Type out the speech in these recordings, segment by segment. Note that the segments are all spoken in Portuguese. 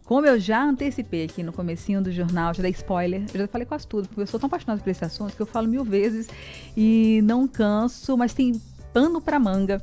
Como eu já antecipei aqui no comecinho do jornal, já dei spoiler, eu já falei quase tudo, porque eu sou tão apaixonada por esse assunto que eu falo 1000 vezes e não canso, mas tem pano pra manga,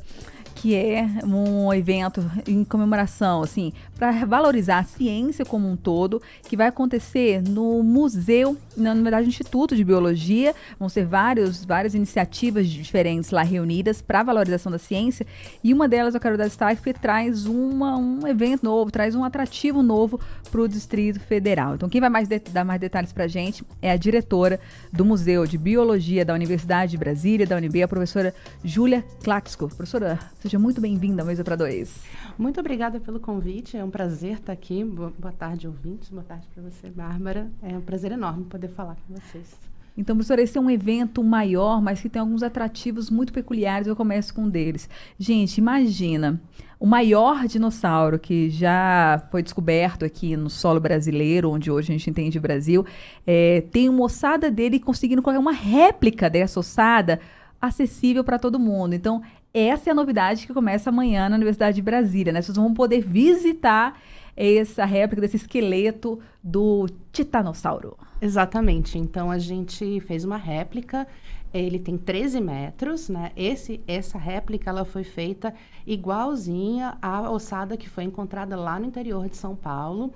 que é um evento em comemoração, assim, para valorizar a ciência como um todo, que vai acontecer no museu, na verdade, Instituto de Biologia. Vão ser várias iniciativas diferentes lá reunidas para valorização da ciência, e uma delas eu quero dar destaque porque traz um evento novo, traz um atrativo novo para o Distrito Federal. Então, quem vai dar mais detalhes para a gente é a diretora do Museu de Biologia da Universidade de Brasília, da UNB, a professora Júlia Klaxko. Professora, seja muito bem-vinda ao Mesa para Dois. Muito obrigada pelo convite, é um prazer estar aqui. Boa tarde, ouvintes, boa tarde para você, Bárbara. É um prazer enorme poder falar com vocês. Então, professora, esse é um evento maior, mas que tem alguns atrativos muito peculiares. Eu começo com um deles. Gente, imagina, o maior dinossauro que já foi descoberto aqui no solo brasileiro, onde hoje a gente entende o Brasil, tem uma ossada dele conseguindo colocar uma réplica dessa ossada acessível para todo mundo. Então, essa é a novidade que começa amanhã na Universidade de Brasília, né? Vocês vão poder visitar essa réplica desse esqueleto do titanossauro. Exatamente. Então, a gente fez uma réplica. Ele tem 13 metros, né? Essa réplica, ela foi feita igualzinha à ossada que foi encontrada lá no interior de São Paulo,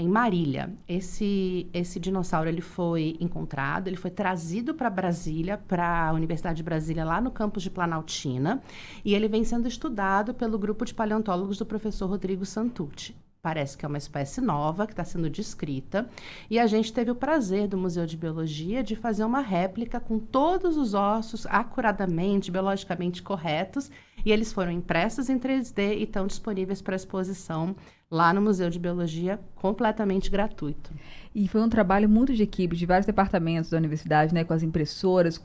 em Marília. Esse dinossauro, ele foi encontrado, ele foi trazido para Brasília, para a Universidade de Brasília, lá no campus de Planaltina, e ele vem sendo estudado pelo grupo de paleontólogos do professor Rodrigo Santucci. Parece que é uma espécie nova que está sendo descrita, e a gente teve o prazer do Museu de Biologia de fazer uma réplica com todos os ossos acuradamente, biologicamente corretos, e eles foram impressos em 3D e estão disponíveis para exposição lá no Museu de Biologia, completamente gratuito. E foi um trabalho muito de equipe, de vários departamentos da universidade, né, com as impressoras,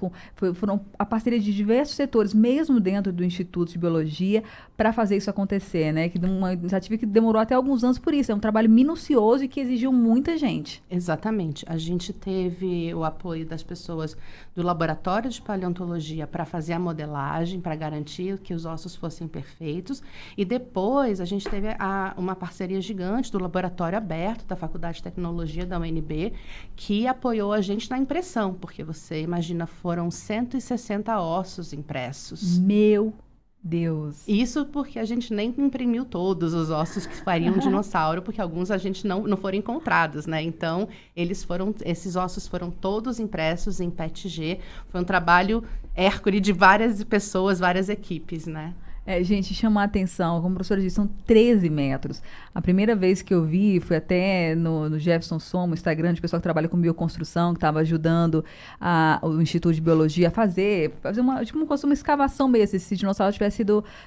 foram a parceria de diversos setores, mesmo dentro do Instituto de Biologia, para fazer isso acontecer, né? Que uma iniciativa que demorou até alguns anos por isso. É um trabalho minucioso e que exigiu muita gente. Exatamente. A gente teve o apoio das pessoas do Laboratório de Paleontologia para fazer a modelagem, para garantir que os ossos fossem perfeitos. E depois a gente teve uma parceria gigante do Laboratório Aberto da Faculdade de Tecnologia da UNB, que apoiou a gente na impressão, porque você imagina, foram 160 ossos impressos. Meu Deus! Isso porque a gente nem imprimiu todos os ossos que fariam um dinossauro, porque alguns a gente não foram encontrados, né? Então, esses ossos foram todos impressos em PETG. Foi um trabalho hércule de várias pessoas, várias equipes, né? Gente, chama a atenção, como a professora disse, são 13 metros. A primeira vez que eu vi foi até no Jefferson Somo, Instagram, de pessoal que trabalha com bioconstrução, que estava ajudando o Instituto de Biologia a fazer uma escavação mesmo, se esse dinossauro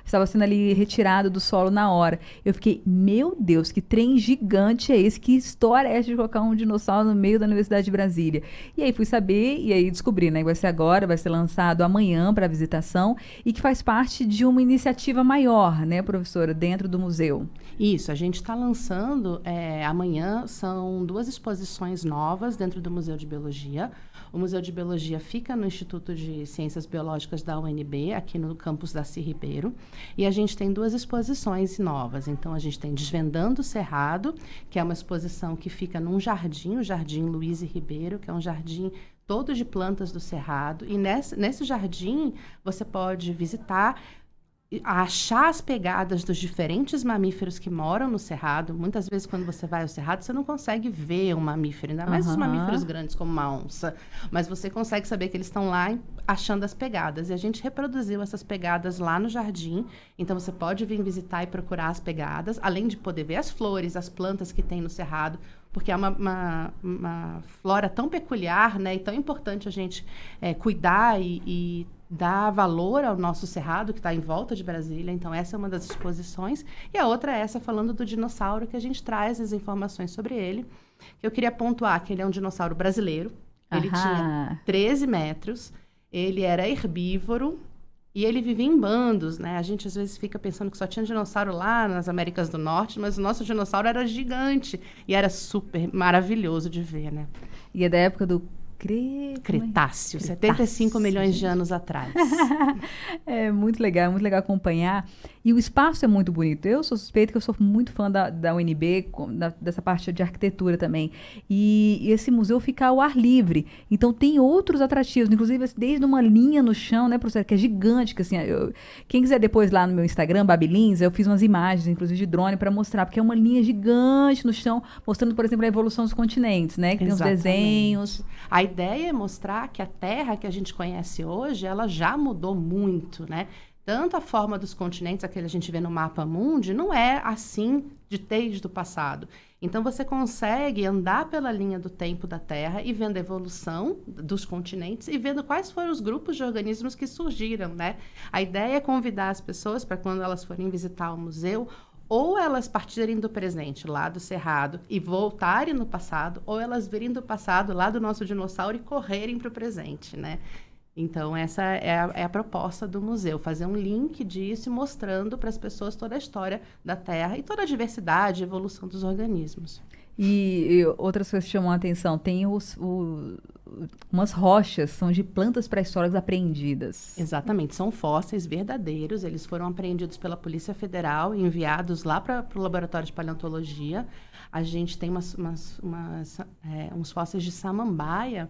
estava sendo ali retirado do solo na hora. Eu fiquei, meu Deus, que trem gigante é esse? Que história é essa de colocar um dinossauro no meio da Universidade de Brasília? E aí fui saber, e aí descobri, né, que vai ser agora, vai ser lançado amanhã para visitação, e que faz parte de uma iniciativa maior, né, professora, dentro do museu. Isso, a gente está lançando amanhã, são 2 exposições novas dentro do Museu de Biologia. O Museu de Biologia fica no Instituto de Ciências Biológicas da UNB, aqui no campus Darcy Ribeiro, e a gente tem 2 exposições novas. Então, a gente tem Desvendando o Cerrado, que é uma exposição que fica num jardim, o Jardim Luiz Ribeiro, que é um jardim todo de plantas do Cerrado, e nesse jardim você pode visitar, achar as pegadas dos diferentes mamíferos que moram no Cerrado. Muitas vezes, quando você vai ao Cerrado, você não consegue ver um mamífero, ainda mais os mamíferos grandes, como uma onça. Mas você consegue saber que eles estão lá achando as pegadas. E a gente reproduziu essas pegadas lá no jardim. Então, você pode vir visitar e procurar as pegadas, além de poder ver as flores, as plantas que tem no Cerrado, porque é uma flora tão peculiar, né, e tão importante a gente cuidar e dar valor ao nosso cerrado que está em volta de Brasília. Então, essa é uma das exposições. E a outra é essa, falando do dinossauro, que a gente traz as informações sobre ele. Eu queria pontuar que ele é um dinossauro brasileiro. Ele tinha 13 metros, ele era herbívoro e ele vivia em bandos, né? A gente, às vezes, fica pensando que só tinha dinossauro lá nas Américas do Norte, mas o nosso dinossauro era gigante e era super maravilhoso de ver, né? E é da época do Cretáceo, 75 milhões de anos atrás. É muito legal acompanhar. E o espaço é muito bonito. Eu sou suspeita que eu sou muito fã da UNB, dessa parte de arquitetura também. E esse museu fica ao ar livre. Então tem outros atrativos, inclusive desde uma linha no chão, né, professor, que é gigante, que assim, quem quiser depois lá no meu Instagram, Babilins, eu fiz umas imagens, inclusive de drone, para mostrar, porque é uma linha gigante no chão, mostrando, por exemplo, a evolução dos continentes, né? Que tem os desenhos. A ideia é mostrar que a Terra que a gente conhece hoje, ela já mudou muito, né? Tanto a forma dos continentes, aquele que a gente vê no mapa mundi, não é assim desde o passado. Então, você consegue andar pela linha do tempo da Terra e vendo a evolução dos continentes e vendo quais foram os grupos de organismos que surgiram, né? A ideia é convidar as pessoas para quando elas forem visitar o museu, ou elas partirem do presente, lá do Cerrado, e voltarem no passado, ou elas virem do passado, lá do nosso dinossauro, e correrem para o presente, né? Então, essa é a proposta do museu, fazer um link disso, mostrando para as pessoas toda a história da Terra e toda a diversidade e evolução dos organismos. E outras coisas que chamam a atenção, tem umas rochas, são de plantas pré-históricas apreendidas. Exatamente, são fósseis verdadeiros, eles foram apreendidos pela Polícia Federal e enviados lá para o laboratório de paleontologia. A gente tem uns fósseis de samambaia.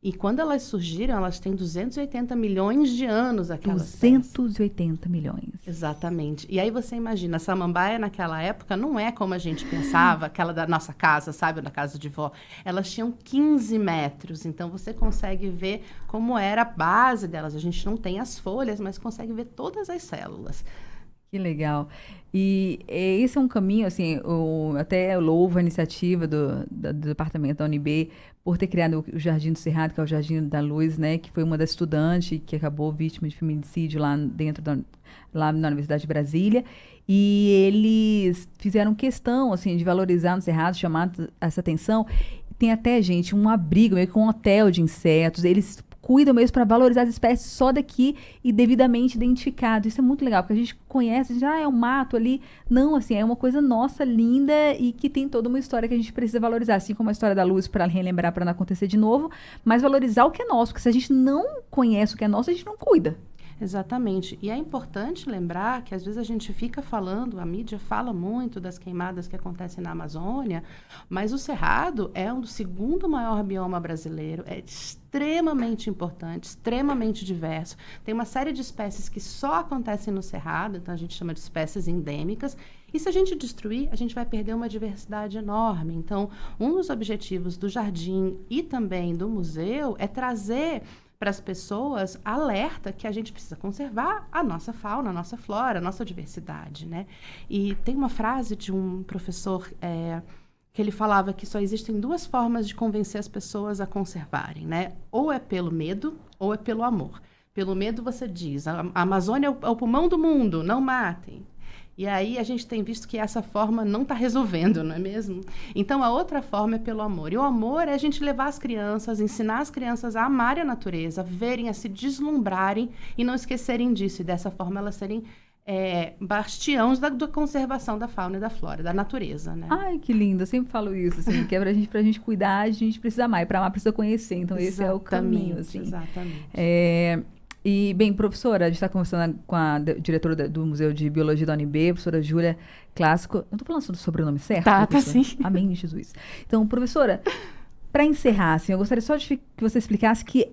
E quando elas surgiram, elas têm 280 milhões de anos, aquelas 280 milhões. Exatamente. E aí você imagina, a samambaia naquela época não é como a gente pensava, aquela da nossa casa, sabe, da casa de vó. Elas tinham 15 metros, então você consegue ver como era a base delas. A gente não tem as folhas, mas consegue ver todas as células. Que legal. E esse é um caminho, assim, até eu louvo a iniciativa do departamento da UNB por ter criado o Jardim do Cerrado, que é o Jardim da Luz, né, que foi uma das estudantes que acabou vítima de feminicídio lá lá na Universidade de Brasília. E eles fizeram questão, assim, de valorizar no Cerrado, chamar essa atenção. Tem até, gente, um abrigo, meio que um hotel de insetos. Eles cuidam mesmo para valorizar as espécies só daqui e devidamente identificado. Isso é muito legal, porque a gente conhece, a gente, é um mato ali. Não, assim, é uma coisa nossa, linda e que tem toda uma história que a gente precisa valorizar, assim como a história da luz para relembrar, para não acontecer de novo, mas valorizar o que é nosso, porque se a gente não conhece o que é nosso, a gente não cuida. Exatamente. E é importante lembrar que às vezes a gente fica falando, a mídia fala muito das queimadas que acontecem na Amazônia, mas o Cerrado é o segundo maior bioma brasileiro, é extremamente importante, extremamente diverso. Tem uma série de espécies que só acontecem no Cerrado, então a gente chama de espécies endêmicas. E se a gente destruir, a gente vai perder uma diversidade enorme. Então, um dos objetivos do jardim e também do museu é trazer para as pessoas alerta que a gente precisa conservar a nossa fauna, a nossa flora, a nossa diversidade, né? E tem uma frase de um professor que ele falava que só existem duas formas de convencer as pessoas a conservarem, né? Ou é pelo medo ou é pelo amor. Pelo medo você diz, a Amazônia é o pulmão do mundo, não matem. E aí a gente tem visto que essa forma não está resolvendo, não é mesmo? Então, a outra forma é pelo amor. E o amor é a gente levar as crianças, ensinar as crianças a amarem a natureza, a verem, a se deslumbrarem e não esquecerem disso. E dessa forma elas serem bastiões da conservação da fauna e da flora, da natureza, né? Ai, que lindo. Eu sempre falo isso, assim, que é pra gente cuidar, a gente precisa amar. E para amar, precisa conhecer. Então, esse é o caminho, assim. Exatamente. E, bem, professora, a gente está conversando com a diretora do Museu de Biologia da UNB, professora Júlia Clássico. Eu não estou falando sobre o sobrenome certo? Tá sim. Amém, Jesus. Então, professora, para encerrar, assim, eu gostaria só de que você explicasse que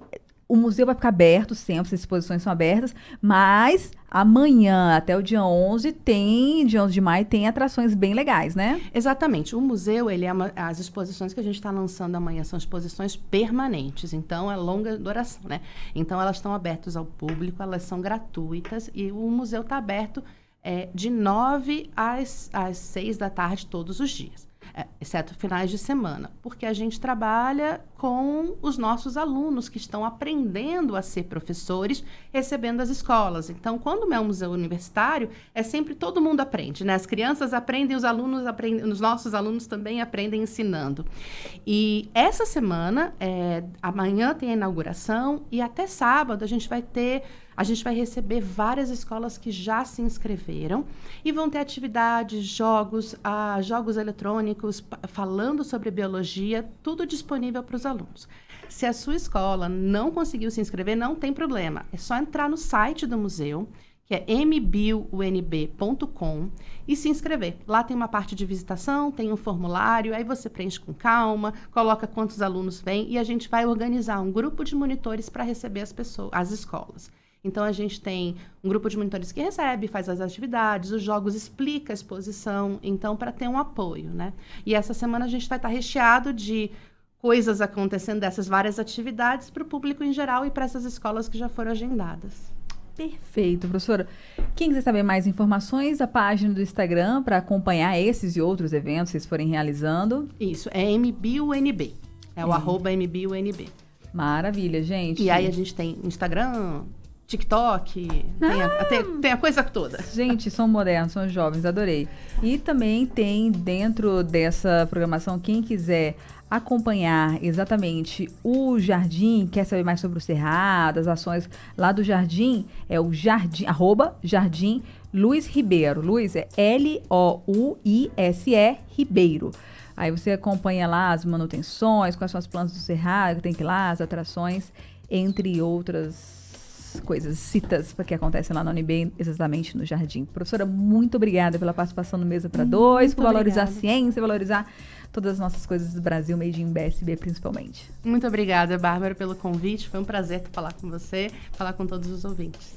o museu vai ficar aberto sempre, as exposições são abertas, mas amanhã, até o dia 11 de maio, tem atrações bem legais, né? Exatamente. O museu, as exposições que a gente está lançando amanhã são exposições permanentes, então é longa duração, né? Então elas estão abertas ao público, elas são gratuitas e o museu está aberto de 9 às 6 da tarde todos os dias. Exceto finais de semana, porque a gente trabalha com os nossos alunos que estão aprendendo a ser professores, recebendo as escolas. Então, quando é um museu universitário, é sempre todo mundo aprende, né? As crianças aprendem, os alunos aprendem, os nossos alunos também aprendem ensinando. E essa semana, amanhã tem a inauguração e até sábado a gente vai receber várias escolas que já se inscreveram e vão ter atividades, jogos eletrônicos, falando sobre biologia, tudo disponível para os alunos. Se a sua escola não conseguiu se inscrever, não tem problema. É só entrar no site do museu, que é mbiounb.com, e se inscrever. Lá tem uma parte de visitação, tem um formulário, aí você preenche com calma, coloca quantos alunos vêm e a gente vai organizar um grupo de monitores para receber as escolas. Então, a gente tem um grupo de monitores que recebe, faz as atividades, os jogos, explica a exposição, então, para ter um apoio, né? E essa semana a gente vai estar recheado de coisas acontecendo dessas várias atividades para o público em geral e para essas escolas que já foram agendadas. Perfeito, professora. Quem quiser saber mais informações, a página do Instagram para acompanhar esses e outros eventos que vocês forem realizando. Isso, é mbiounb. É o @mbiounb. Maravilha, gente. E aí a gente tem Instagram, TikTok, tem a coisa toda. Gente, são modernos, são jovens, adorei. E também tem dentro dessa programação, quem quiser acompanhar exatamente o Jardim, quer saber mais sobre o Cerrado, as ações lá do Jardim, é o Jardim, @Jardim Luiz Ribeiro. Luiz é Louise Ribeiro. Aí você acompanha lá as manutenções, quais são as plantas do Cerrado, tem que ir lá, as atrações, entre outras coisas, citas que acontecem lá na UNB, exatamente no Jardim. Professora, muito obrigada pela participação no Mesa para Dois, por valorizar a ciência, valorizar todas as nossas coisas do Brasil, made in BSB principalmente. Muito obrigada, Bárbara, pelo convite. Foi um prazer falar com você, falar com todos os ouvintes.